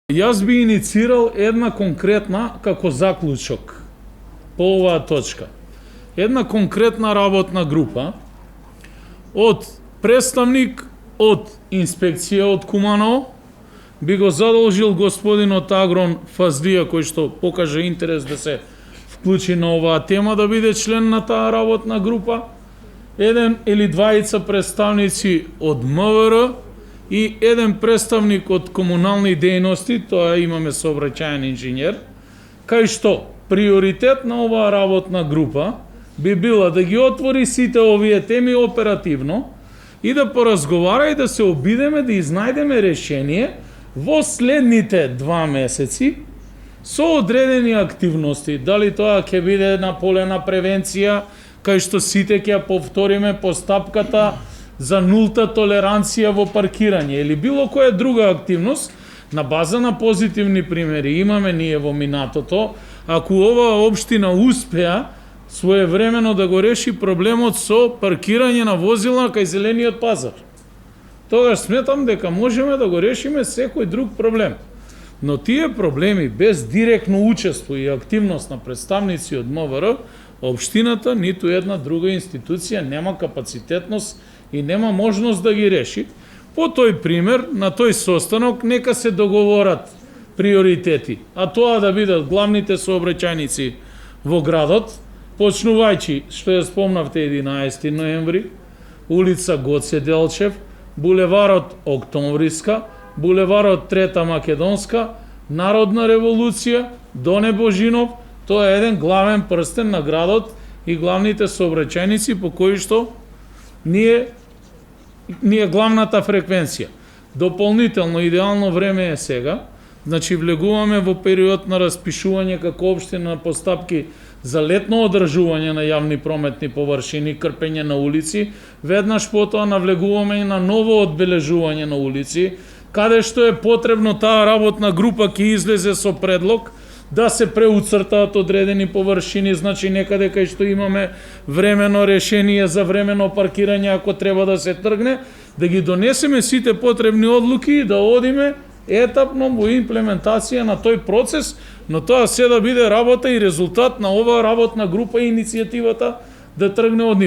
Јас би иницирал една конкретна како заклучок по оваа точка. Една конкретна работна група од представник од инспекција од Куманово би го задолжил господинот Агрон Фаздија, кој што покаже интерес да се вклучи на оваа тема, да биде член на таа работна група, еден или двајца представници од МВР и еден представник од комунални дејности, тоа имаме сообраќајен инженер, кај што приоритет на оваа работна група би била да ги отвори сите овие теми оперативно и да поразговара и да се обидеме да изнајдеме решение во следните 2 месеци со одредени активности. Дали тоа ќе биде на поле на превенција, кај што сите ќе повториме постапката за нулта толеранција во паркирање или било која друга активност, на база на позитивни примери имаме ние во минатото, ако оваа општина успеа своевремено да го реши проблемот со паркирање на возила кај зелениот пазар, тогаш сметам дека можеме да го решиме секој друг проблем. Но тие проблеми без директно учество и активност на представници од МВР, општината, ниту една друга институција нема капацитетност и нема можност да ги реши. По тој пример, на тој состанок, нека се договорат приоритети, а тоа да бидат главните сообраќајници во градот, почнувајќи, што ја спомнавте, 11 ноември, улица Гоце Делчев, булеварот Октомвриска, булеварот Трета Македонска, Народна револуција, Доне Божинов, тоа е еден главен прстен на градот и главните сообраќајници по кои што ние главната фреквенција. Дополнително, идеално време е сега, значи влегуваме во период на распишување како општина на постапки за летно одржување на јавни прометни површини, крпење на улици, веднаш потоа навлегуваме на ново одбележување на улици, каде што е потребно таа работна група ќе излезе со предлог да се преуцртаат одредени површини, значи некаде кај што имаме времено решение за времено паркирање ако треба да се тргне, да ги донесеме сите потребни одлуки и да одиме етапно во имплементација на тој процес, но тоа се да биде работа и резултат на оваа работна група и иницијативата да тргне од нив.